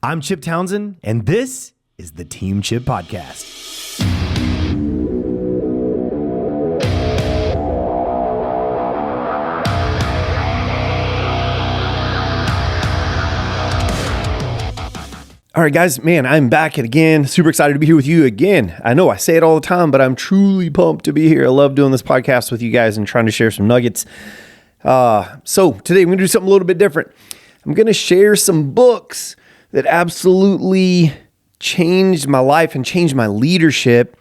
I'm Chip Townsend, and this is the Team Chip Podcast. All right, guys, man, I'm back again. Super excited to be here with you again. I know I say it all the time, but I'm truly pumped to be here. I love doing this podcast with you guys and trying to share some nuggets. So today we're going to do something a little bit different. I'm going to share some books that absolutely changed my life and changed my leadership,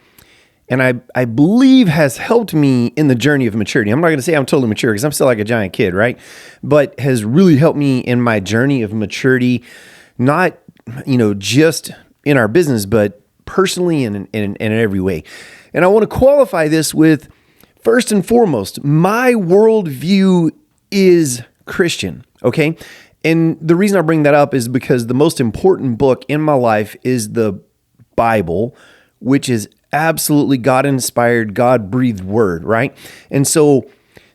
and I believe has helped me in the journey of maturity. I'm not going to say I'm totally mature because I'm still like a giant kid, right? But has really helped me in my journey of maturity, not, just in our business, but personally and in every way. And I want to qualify this with, first and foremost, my worldview is Christian, okay? And the reason I bring that up is because the most important book in my life is the Bible, which is absolutely God-inspired, God-breathed word, right? And so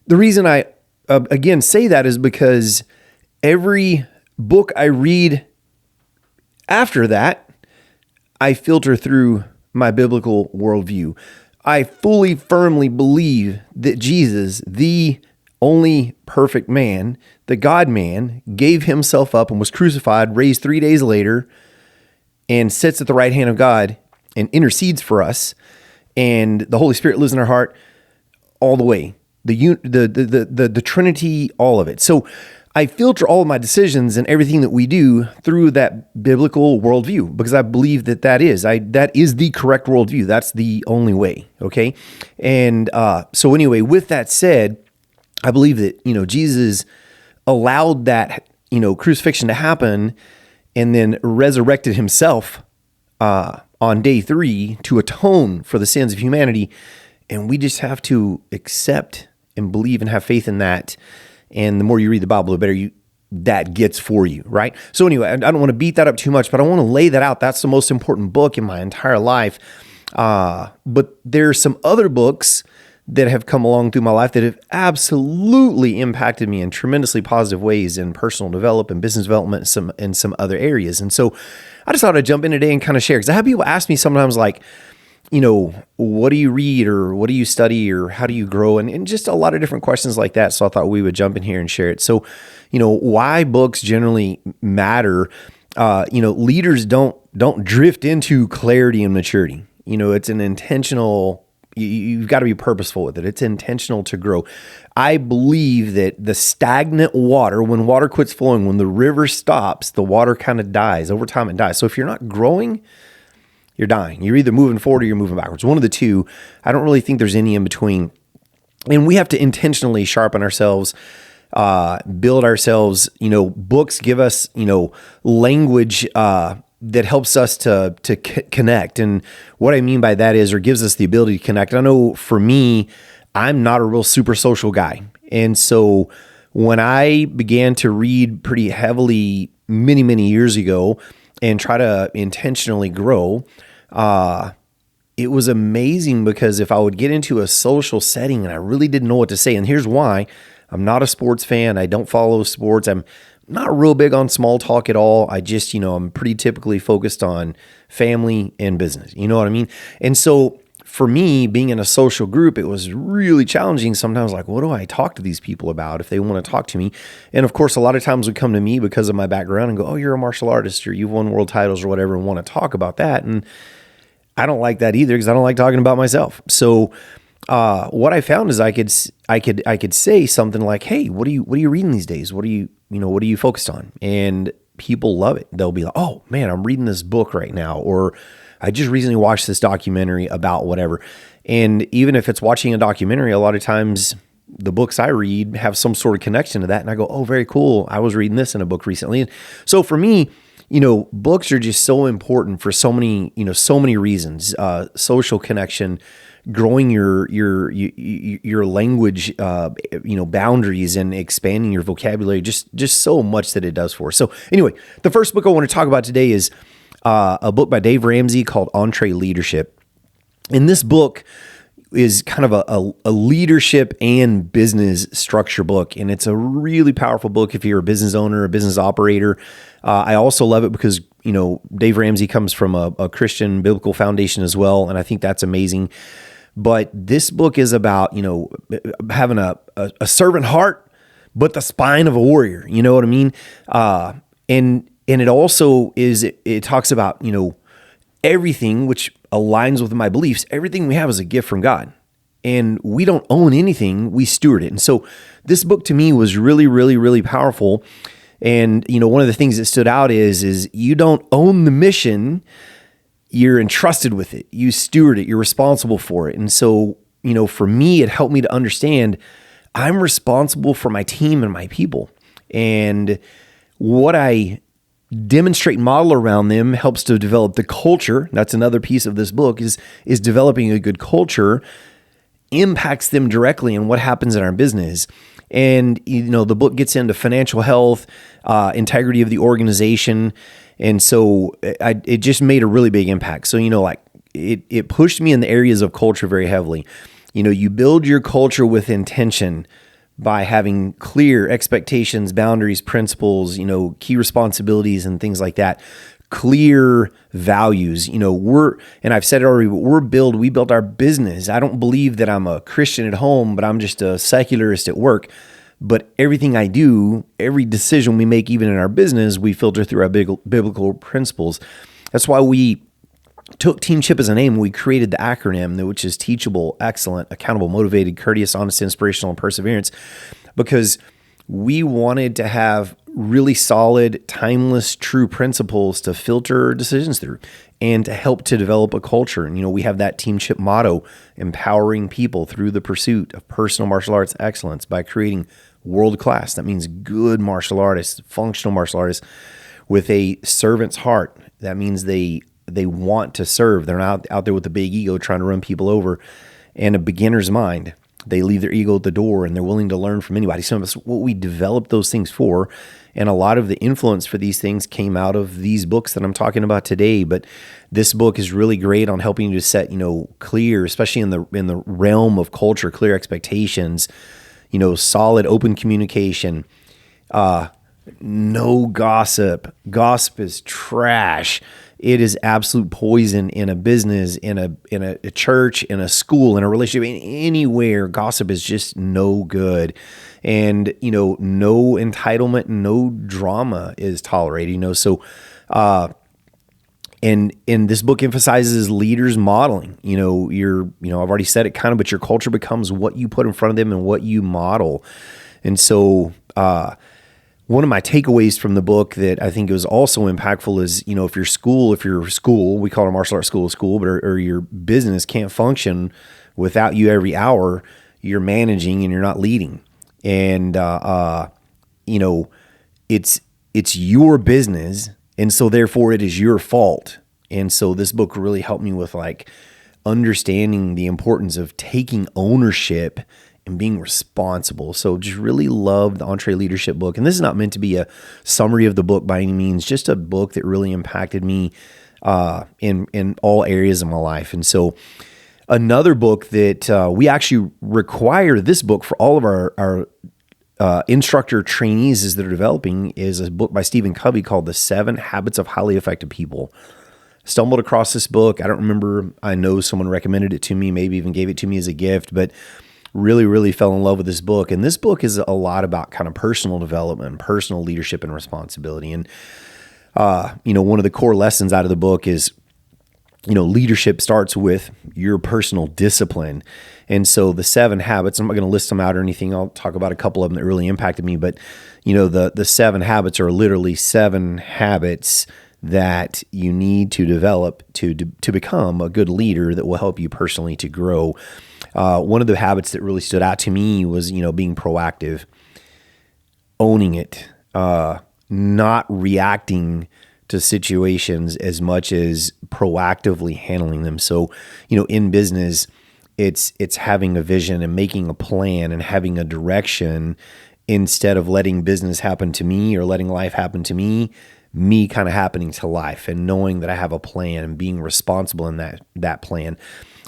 the reason I, again, say that is because every book I read after that, I filter through my biblical worldview. I fully, firmly believe that Jesus, the only perfect man, the God-man, gave himself up and was crucified, raised 3 days later, and sits at the right hand of God and intercedes for us. And the Holy Spirit lives in our heart all the way. The Trinity, all of it. So I filter all of my decisions and everything that we do through that biblical worldview because I believe that is the correct worldview. That's the only way. Okay. And so anyway, with that said, I believe that, Jesus allowed that, crucifixion to happen and then resurrected himself on day 3 to atone for the sins of humanity. And we just have to accept and believe and have faith in that. And the more you read the Bible, the better that gets for you, right? So anyway, I don't want to beat that up too much, but I want to lay that out. That's the most important book in my entire life. But there's some other books that have come along through my life that have absolutely impacted me in tremendously positive ways in personal development, business development, and some other areas. And so I just thought I'd jump in today and kind of share, because I have people ask me sometimes like, what do you read or what do you study or how do you grow? And just a lot of different questions like that. So I thought we would jump in here and share it. So, why books generally matter, leaders don't drift into clarity and maturity. It's an intentional. You've got to be purposeful with it. It's intentional to grow. I believe that the stagnant water, when water quits flowing, when the river stops, the water kind of dies. Over time, it dies. So if you're not growing, you're dying. You're either moving forward or you're moving backwards. One of the two. I don't really think there's any in between. And we have to intentionally sharpen ourselves, build ourselves. Books give us, language, that helps us to connect. And what I mean by that is, or gives us the ability to connect. I know for me, I'm not a real super social guy. And so when I began to read pretty heavily many, many years ago and try to intentionally grow, it was amazing because if I would get into a social setting and I really didn't know what to say, and here's why: I'm not a sports fan. I don't follow sports. I'm not real big on small talk at all. I just, I'm pretty typically focused on family and business. You know what I mean? And so for me, being in a social group, it was really challenging sometimes. Like, what do I talk to these people about if they want to talk to me? And of course, a lot of times would come to me because of my background and go, oh, you're a martial artist or you've won world titles or whatever, and want to talk about that. And I don't like that either because I don't like talking about myself. So what I found is I could say something like, hey, what are you reading these days? What are you focused on? And people love it. They'll be like, oh man, I'm reading this book right now. Or I just recently watched this documentary about whatever. And even if it's watching a documentary, a lot of times the books I read have some sort of connection to that. And I go, oh, very cool. I was reading this in a book recently. And so for me, books are just so important for so many reasons. Social connection, growing your language, boundaries, and expanding your vocabulary, just so much that it does for us. So anyway, the first book I want to talk about today is a book by Dave Ramsey called EntreLeadership. In this book, is kind of a leadership and business structure book. And it's a really powerful book if you're a business owner, a business operator. I also love it because, Dave Ramsey comes from a Christian biblical foundation as well. And I think that's amazing. But this book is about, having a servant heart, but the spine of a warrior. You know what I mean? And it also it talks about, everything, which aligns with my beliefs. Everything we have is a gift from God, and we don't own anything. We steward it. And so this book to me was really, really, really powerful. And, one of the things that stood out is you don't own the mission. You're entrusted with it. You steward it. You're responsible for it. And so, for me, it helped me to understand I'm responsible for my team and my people. And what I demonstrate and model around them helps to develop the culture. That's another piece of this book is developing a good culture impacts them directly in what happens in our business. And, the book gets into financial health, integrity of the organization. And so it just made a really big impact. So, it pushed me in the areas of culture very heavily. You build your culture with intention by having clear expectations, boundaries, principles, key responsibilities and things like that, clear values. And I've said it already, but we built our business. I don't believe that I'm a Christian at home, but I'm just a secularist at work. But everything I do, every decision we make, even in our business, we filter through our biblical principles. That's why we took Teamship as a name. We created the acronym, which is teachable, excellent, accountable, motivated, courteous, honest, inspirational, and perseverance, because we wanted to have really solid, timeless, true principles to filter decisions through and to help to develop a culture. And, we have that Teamship motto, empowering people through the pursuit of personal martial arts excellence by creating world-class. That means good martial artists, functional martial artists with a servant's heart. That means they want to serve. They're not out there with a big ego trying to run people over, and a beginner's mind. They leave their ego at the door and they're willing to learn from anybody. So that's what we developed those things for. And a lot of the influence for these things came out of these books that I'm talking about today. But this book is really great on helping you to set, clear, especially in the realm of culture, clear expectations, solid, open communication, no gossip. Gossip is trash. It is absolute poison in a business, in a church, in a school, in a relationship, anywhere. Gossip is just no good. And, no entitlement, no drama is tolerated, so, and this book emphasizes leaders modeling, I've already said it kind of, but your culture becomes what you put in front of them and what you model. And so, one of my takeaways from the book that I think was also impactful is, if your school, we call it a martial arts school, but or your business can't function without you every hour, you're managing and you're not leading. And, it's your business. And so therefore it is your fault. And so this book really helped me with understanding the importance of taking ownership and being responsible. So just really love the EntreLeadership book. And this is not meant to be a summary of the book by any means, just a book that really impacted me in all areas of my life. And so another book that we actually require this book for all of our instructor trainees as they're developing is a book by Stephen Covey called The 7 Habits of Highly Effective People. Stumbled across this book. I don't remember. I know someone recommended it to me, maybe even gave it to me as a gift, but really, really fell in love with this book. And this book is a lot about kind of personal development, personal leadership and responsibility. And, one of the core lessons out of the book is, leadership starts with your personal discipline. And so the 7 habits, I'm not going to list them out or anything. I'll talk about a couple of them that really impacted me. But, the 7 habits are literally 7 habits that you need to develop to become a good leader that will help you personally to grow. One of the habits that really stood out to me was, being proactive, owning it, not reacting to situations as much as proactively handling them. So, in business, it's having a vision and making a plan and having a direction instead of letting business happen to me or letting life happen to me kind of happening to life and knowing that I have a plan and being responsible in that plan.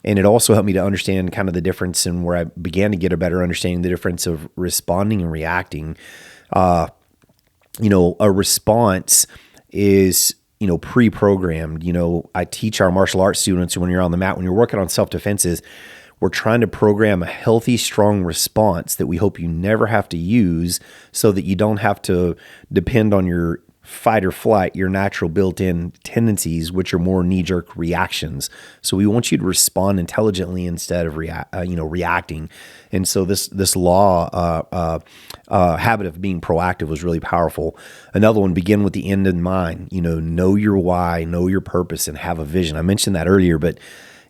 And it also helped me to understand kind of the difference, and where I began to get a better understanding the difference of responding and reacting. A response is, pre-programmed. I teach our martial arts students, when you're on the mat, when you're working on self-defenses, we're trying to program a healthy, strong response that we hope you never have to use, so that you don't have to depend on your fight or flight, your natural built-in tendencies, which are more knee-jerk reactions. So we want you to respond intelligently instead of reacting. And so this habit of being proactive was really powerful. Another one, begin with the end in mind. Know your why, know your purpose, and have a vision. I mentioned that earlier, but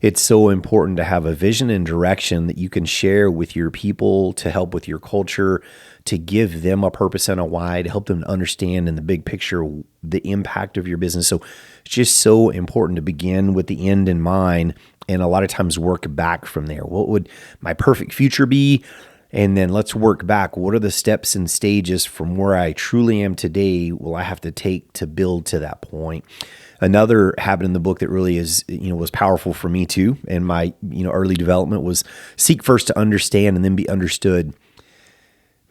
it's so important to have a vision and direction that you can share with your people to help with your culture, to give them a purpose and a why, to help them to understand in the big picture the impact of your business. So it's just so important to begin with the end in mind, and a lot of times work back from there. What would my perfect future be? And then let's work back. What are the steps and stages from where I truly am today will I have to take to build to that point? Another habit in the book that really was powerful for me too, and my early development, was seek first to understand and then be understood.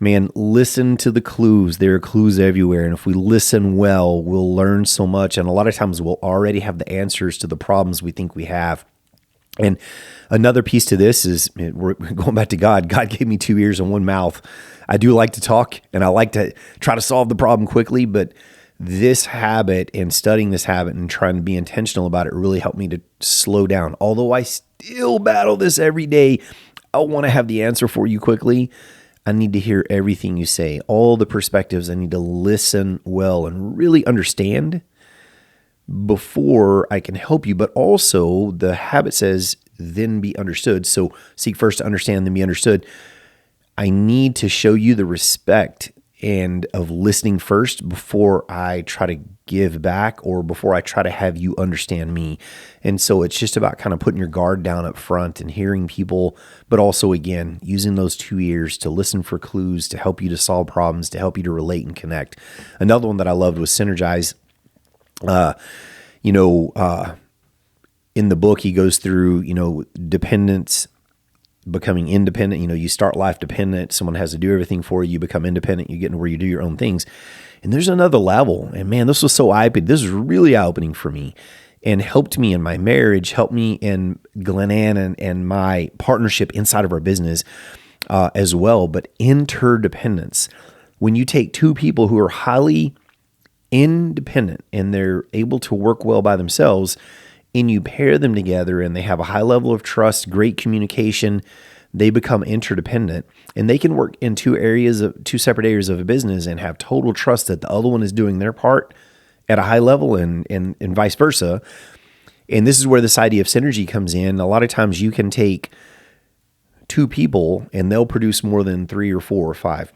Man, listen to the clues. There are clues everywhere. And if we listen well, we'll learn so much. And a lot of times we'll already have the answers to the problems we think we have. And another piece to this is, we're going back to God. God gave me 2 ears and 1 mouth. I do like to talk, and I like to try to solve the problem quickly, but this habit and studying this habit and trying to be intentional about it really helped me to slow down. Although I still battle this every day, I want to have the answer for you quickly. I need to hear everything you say, all the perspectives. I need to listen well and really understand before I can help you. But also the habit says, then be understood. So seek first to understand, then be understood. I need to show you the respect and of listening first before I try to give back, or before I try to have you understand me. And so it's just about kind of putting your guard down up front and hearing people, but also, again, using those 2 ears to listen for clues, to help you to solve problems, to help you to relate and connect. Another one that I loved was synergize. In the book, he goes through, dependence, becoming independent. You start life dependent. Someone has to do everything for you. You become independent. You get into where you do your own things. And there's another level. And man, this was so eye-opening. This was really eye-opening for me, and helped me in my marriage, helped me in Glen Ann and my partnership inside of our business as well. But interdependence. When you take 2 people who are highly independent and they're able to work well by themselves, and you pair them together and they have a high level of trust, great communication, they become interdependent, and they can work in 2 separate areas of a business and have total trust that the other one is doing their part at a high level, and vice versa. And this is where this idea of synergy comes in. A lot of times you can take 2 people and they'll produce more than 3 or 4 or 5.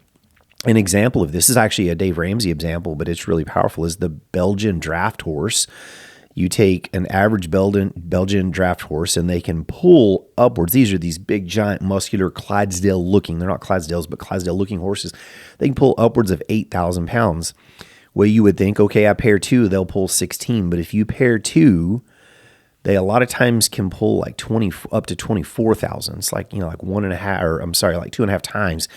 An example of this is actually a Dave Ramsey example, but it's really powerful, is the Belgian draft horse. You take an average Belgian draft horse and they can pull upwards. These are these big, giant, muscular Clydesdale looking. They're not Clydesdales, but Clydesdale looking horses. They can pull upwards of 8,000 pounds. Well, you would think, okay, I pair 2, they'll pull 16. But if you pair 2, they a lot of times can pull like 20 up to 24,000. It's like, like 2.5 times.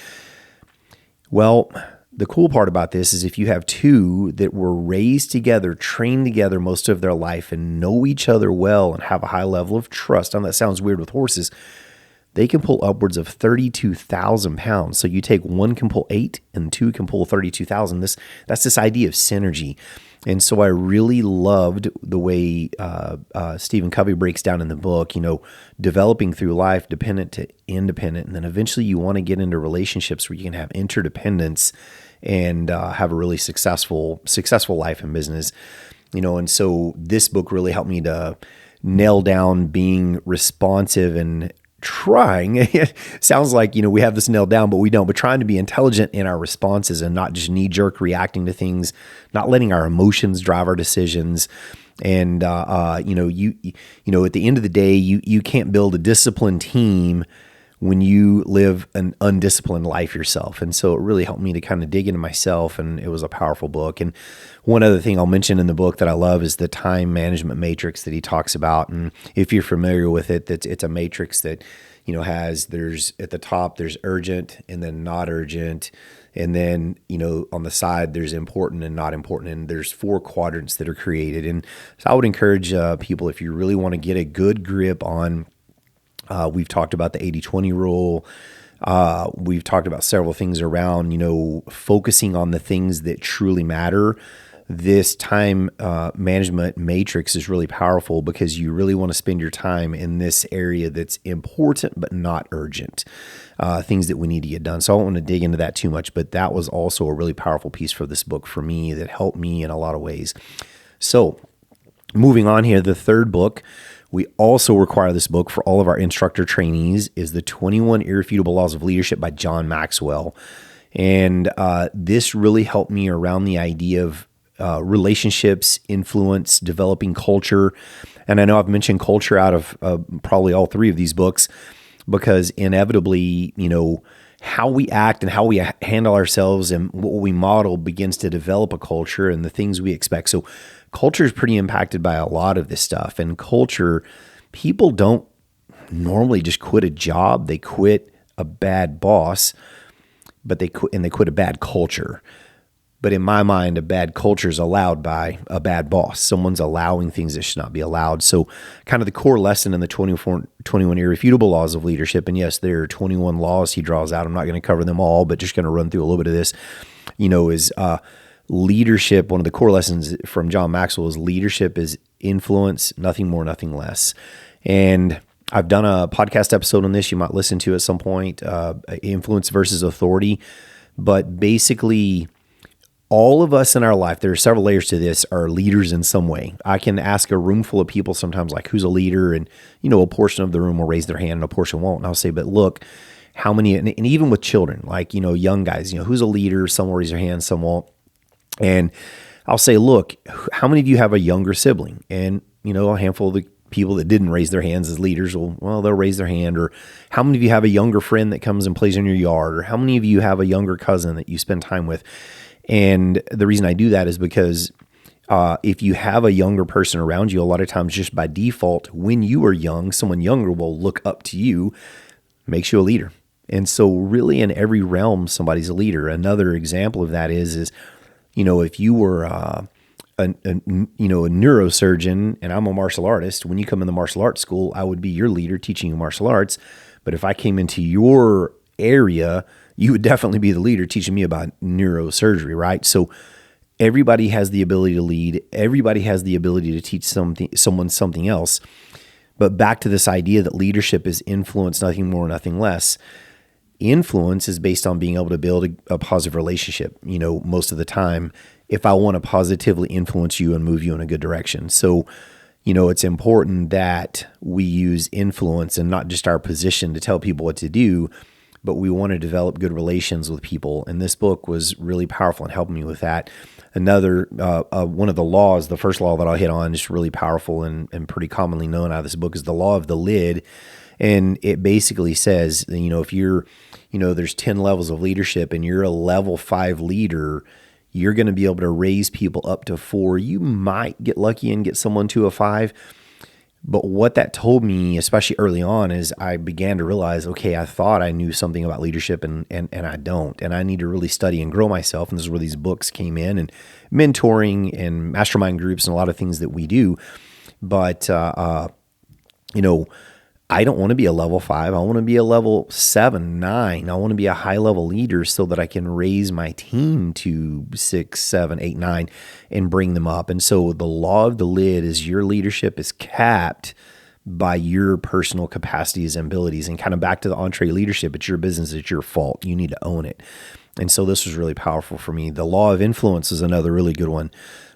Well, the cool part about this is if you have 2 that were raised together, trained together most of their life, and know each other well and have a high level of trust. I know that sounds weird with horses. They can pull upwards of 32,000 pounds. So you take 1 can pull 8 and 2 can pull 32,000. That's this idea of synergy. And so I really loved the way Stephen Covey breaks down in the book, developing through life, dependent to independent. And then eventually you want to get into relationships where you can have interdependence and have a really successful life and business. And so this book really helped me to nail down being responsive and trying. It sounds like, we have this nailed down, but we don't. But trying to be intelligent in our responses and not just knee-jerk reacting to things, not letting our emotions drive our decisions. And, at the end of the day, you can't build a disciplined team when you live an undisciplined life yourself. And so it really helped me to kind of dig into myself, and it was a powerful book. And one other thing I'll mention in the book that I love is the time management matrix that he talks about. And if you're familiar with it, it's a matrix that, there's at the top, there's urgent and then not urgent. And then, on the side, there's important and not important. And there's 4 quadrants that are created. And so I would encourage people, if you really want to get a good grip on, we've talked about the 80-20 rule. We've talked about several things around, focusing on the things that truly matter. This time management matrix is really powerful because you really want to spend your time in this area that's important but not urgent, things that we need to get done. So I don't want to dig into that too much, but that was also a really powerful piece for this book for me that helped me in a lot of ways. So moving on here, the third book, we also require this book for all of our instructor trainees, is the 21 Irrefutable Laws of Leadership by John Maxwell. And this really helped me around the idea of relationships, influence, developing culture. And I know I've mentioned culture out of probably all 3 of these books because inevitably, how we act and how we handle ourselves and what we model begins to develop a culture and the things we expect. So culture is pretty impacted by a lot of this stuff. And culture, people don't normally just quit a job. They quit a bad boss, but they quit a bad culture. But in my mind, a bad culture is allowed by a bad boss. Someone's allowing things that should not be allowed. So kind of the core lesson in the 21 Irrefutable Laws of Leadership, and yes, there are 21 laws he draws out. I'm not going to cover them all, but just going to run through a little bit of this, is leadership. One of the core lessons from John Maxwell is leadership is influence, nothing more, nothing less. And I've done a podcast episode on this you might listen to at some point, influence versus authority. But basically, all of us in our life, there are several layers to this, are leaders in some way. I can ask a room full of people sometimes, like, who's a leader? And, a portion of the room will raise their hand and a portion won't. And I'll say, but look, how many, and even with children, like, young guys, who's a leader? Some will raise their hand, some won't. And I'll say, look, how many of you have a younger sibling? And, a handful of the people that didn't raise their hands as leaders they'll raise their hand. Or how many of you have a younger friend that comes and plays in your yard? Or how many of you have a younger cousin that you spend time with? And the reason I do that is because if you have a younger person around you, a lot of times just by default, when you are young, someone younger will look up to you, makes you a leader. And so really in every realm, somebody's a leader. Another example of that is if you were a neurosurgeon and I'm a martial artist, when you come in the martial arts school, I would be your leader teaching you martial arts. But if I came into your area, you would definitely be the leader teaching me about neurosurgery, right? So everybody has the ability to lead. Everybody has the ability to teach someone something else. But back to this idea that leadership is influence, nothing more, nothing less. Influence is based on being able to build a positive relationship, most of the time, if I want to positively influence you and move you in a good direction. So, it's important that we use influence and not just our position to tell people what to do, but we want to develop good relations with people. And this book was really powerful in helping me with that. Another, one of the laws, the first law that I'll hit on, is really powerful and pretty commonly known out of this book, is the law of the lid. And it basically says, if you're, there's 10 levels of leadership and you're a level 5 leader, you're going to be able to raise people up to 4. You might get lucky and get someone to a 5. But what that told me, especially early on, is I began to realize, okay, I thought I knew something about leadership and I don't. And I need to really study and grow myself. And this is where these books came in, and mentoring and mastermind groups and a lot of things that we do. But, I don't want to be a level 5. I want to be a level 7, 9. I want to be a high level leader so that I can raise my team to 6, 7, 8, 9 and bring them up. And so the law of the lid is your leadership is capped by your personal capacities and abilities. And kind of back to the EntreLeadership, it's your business, it's your fault. You need to own it. And so this was really powerful for me. The law of influence is another really good one.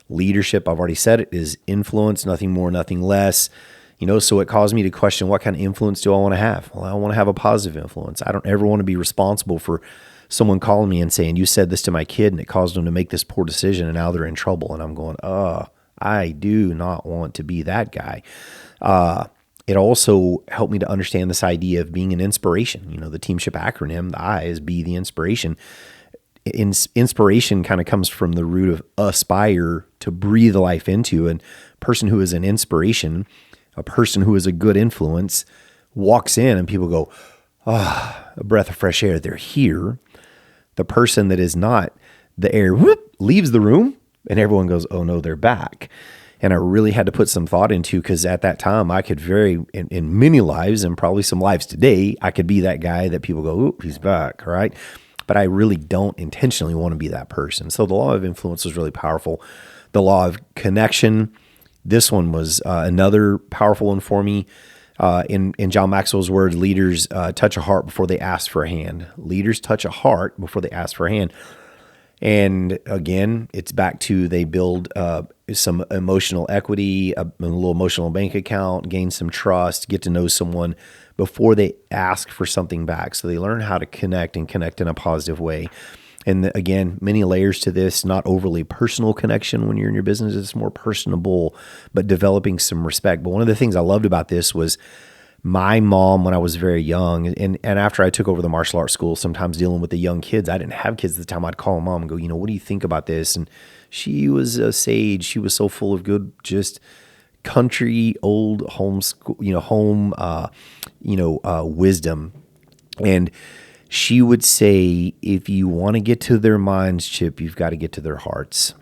Leadership, I've already said it, is influence, nothing more, nothing less. So it caused me to question, what kind of influence do I want to have? Well, I want to have a positive influence. I don't ever want to be responsible for someone calling me and saying, you said this to my kid and it caused them to make this poor decision and now they're in trouble. And I'm going, I do not want to be that guy. it also helped me to understand this idea of being an inspiration. The teamship acronym, the I is be the inspiration. Inspiration kind of comes from the root of aspire, to breathe life into. And a person who is an inspiration, a person who is a good influence, walks in and people go, a breath of fresh air. They're here. The person that is not, the air leaves the room and everyone goes, oh no, they're back. And I really had to put some thought into, because at that time I could in many lives, and probably some lives today, I could be that guy that people go, oh, he's back, right? But I really don't intentionally want to be that person. So the law of influence was really powerful. The law of connection, this one was another powerful one for me. In John Maxwell's words, leaders touch a heart before they ask for a hand. Leaders touch a heart before they ask for a hand. And again, it's back to they build some emotional equity, a little emotional bank account, gain some trust, get to know someone before they ask for something back. So they learn how to connect and connect in a positive way. And again, many layers to this, not overly personal connection when you're in your business. It's more personable, but developing some respect. But one of the things I loved about this was my mom, when I was very young, and after I took over the martial arts school, sometimes dealing with the young kids, I didn't have kids at the time. I'd call mom and go, what do you think about this? And she was a sage. She was so full of good, just country, old home school, wisdom. And she would say, if you want to get to their minds, Chip, you've got to get to their hearts.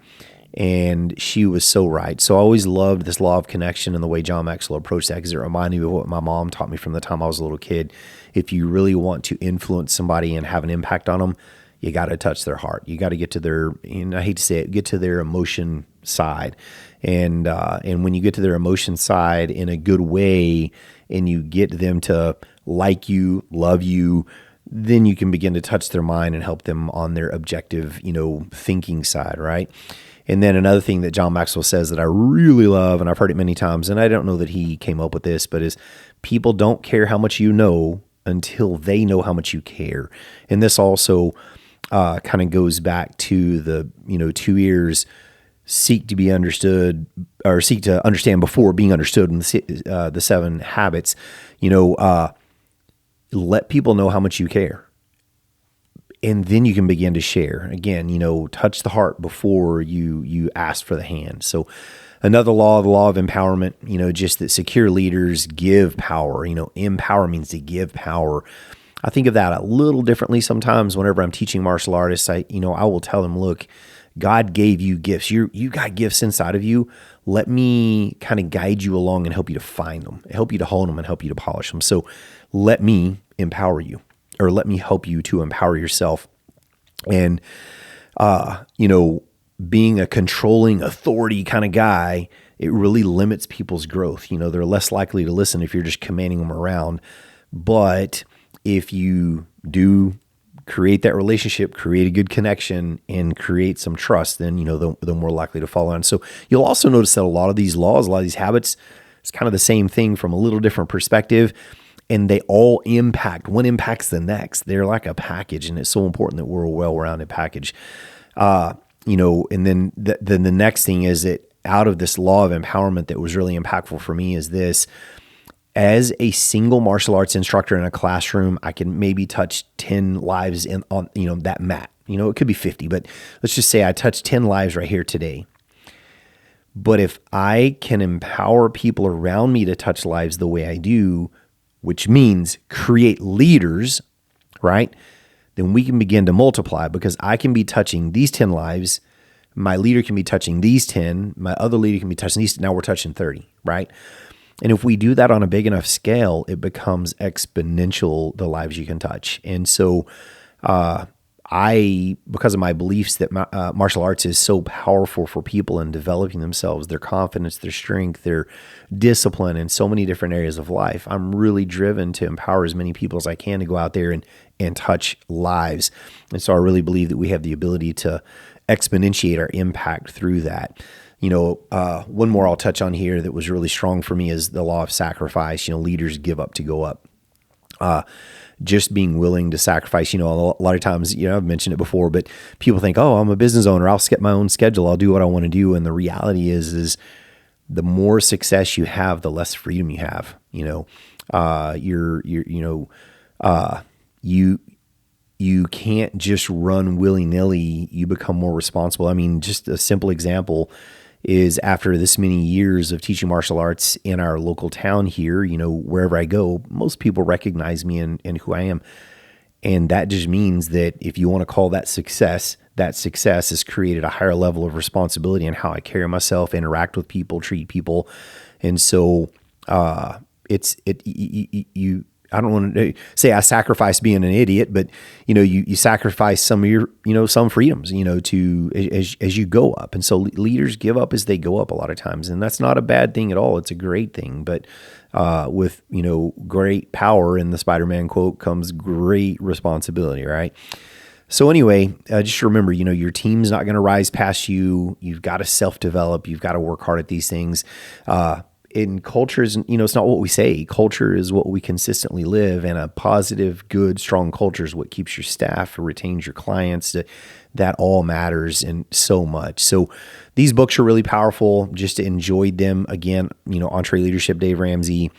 And she was so right. So I always loved this law of connection and the way John Maxwell approached that, because it reminded me of what my mom taught me from the time I was a little kid. If you really want to influence somebody and have an impact on them, you got to touch their heart. You got to get to their, and I hate to say it, get to their emotion side. And when you get to their emotion side in a good way, and you get them to like you, love you, then you can begin to touch their mind and help them on their objective, thinking side, right? And then another thing that John Maxwell says that I really love, and I've heard it many times, and I don't know that he came up with this, but is people don't care how much you know until they know how much you care. And this also kind of goes back to the, 2 ears seek to be understood, or seek to understand before being understood, in the 7 habits. Let people know how much you care. And then you can begin to share. Again, touch the heart before you ask for the hand. So another law, the law of empowerment, just that secure leaders give power. Empower means to give power. I think of that a little differently sometimes whenever I'm teaching martial artists. I will tell them, look, God gave you gifts. You got gifts inside of you. Let me kind of guide you along and help you to find them, help you to hone them, and help you to polish them. So let me empower you, or let me help you to empower yourself. And, being a controlling authority kind of guy, it really limits people's growth. They're less likely to listen if you're just commanding them around. But if you do create that relationship, create a good connection, and create some trust, then, they're more likely to follow on. So you'll also notice that a lot of these laws, a lot of these habits, it's kind of the same thing from a little different perspective. And they all impact, one impacts the next. They're like a package, and it's so important that we're a well-rounded package. And then the next thing is that out of this law of empowerment that was really impactful for me is this: as a single martial arts instructor in a classroom, I can maybe touch 10 lives on that mat. It could be 50, but let's just say I touched 10 lives right here today. But if I can empower people around me to touch lives the way I do, which means create leaders, right? Then we can begin to multiply, because I can be touching these 10 lives. My leader can be touching these 10. My other leader can be touching these. Now we're touching 30, right? And if we do that on a big enough scale, it becomes exponential, the lives you can touch. And so because of my beliefs that martial arts is so powerful for people in developing themselves, their confidence, their strength, their discipline in so many different areas of life, I'm really driven to empower as many people as I can to go out there and touch lives. And so I really believe that we have the ability to exponentiate our impact through that. One more I'll touch on here that was really strong for me is the law of sacrifice. Leaders give up to go up. Just being willing to sacrifice, a lot of times, I've mentioned it before, but people think, oh, I'm a business owner. I'll set my own schedule. I'll do what I want to do. And the reality is the more success you have, the less freedom you have. You can't just run willy-nilly. You become more responsible. I mean, just a simple example is after this many years of teaching martial arts in our local town here, wherever I go, most people recognize me and who I am. And that just means that if you want to call that success has created a higher level of responsibility in how I carry myself, interact with people, treat people. And so I don't want to say I sacrifice being an idiot, but you sacrifice some of your, some freedoms, as you go up. And so leaders give up as they go up a lot of times. And that's not a bad thing at all. It's a great thing. But with, great power, in the Spider-Man quote, comes great responsibility, right? So anyway, just remember, your team's not going to rise past you. You've got to self-develop. You've got to work hard at these things. In cultures, it's not what we say. Culture is what we consistently live, and a positive, good, strong culture is what keeps your staff, retains your clients. That all matters and so much. So these books are really powerful. Just enjoyed them. Again, EntreLeadership, Dave Ramsey,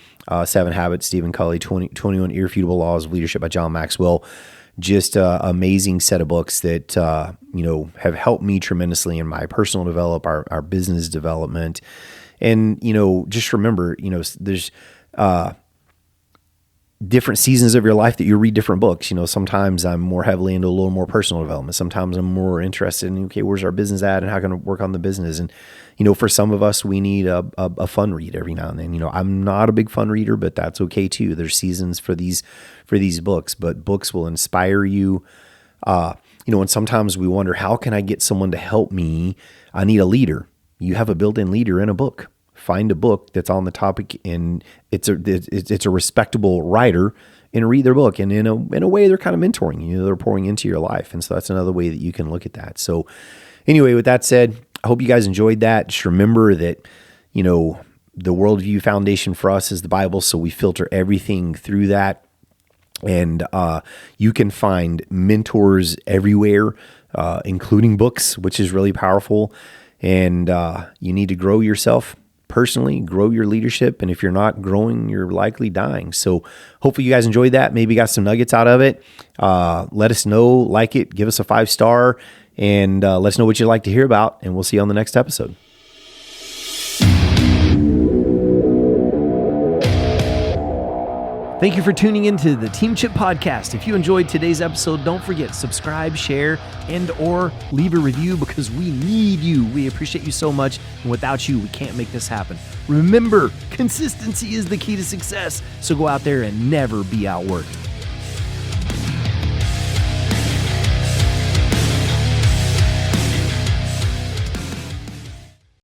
7 Habits, Stephen Covey, 21 Irrefutable Laws of Leadership by John Maxwell. Just an amazing set of books that, have helped me tremendously in my personal development, our business development. And, just remember, there's different seasons of your life that you read different books. Sometimes I'm more heavily into a little more personal development. Sometimes I'm more interested in, okay, where's our business at and how can I work on the business? And, for some of us, we need a fun read every now and then. I'm not a big fun reader, but that's okay too. There's seasons for these books, but books will inspire you. And sometimes we wonder, how can I get someone to help me? I need a leader. You have a built-in leader in a book. Find a book that's on the topic, and it's a respectable writer, and read their book. And in a way, they're kind of mentoring you. They're pouring into your life, and so that's another way that you can look at that. So, anyway, with that said, I hope you guys enjoyed that. Just remember that the worldview foundation for us is the Bible, so we filter everything through that. And you can find mentors everywhere, including books, which is really powerful. And you need to grow yourself personally, grow your leadership. And if you're not growing, you're likely dying. So hopefully you guys enjoyed that. Maybe got some nuggets out of it. Let us know, like it, give us a 5-star, and let us know what you'd like to hear about. And we'll see you on the next episode. Thank you for tuning into the Team Chip Podcast. If you enjoyed today's episode, don't forget, subscribe, share, and/or leave a review, because we need you. We appreciate you so much. And without you, we can't make this happen. Remember, consistency is the key to success. So go out there and never be outworked.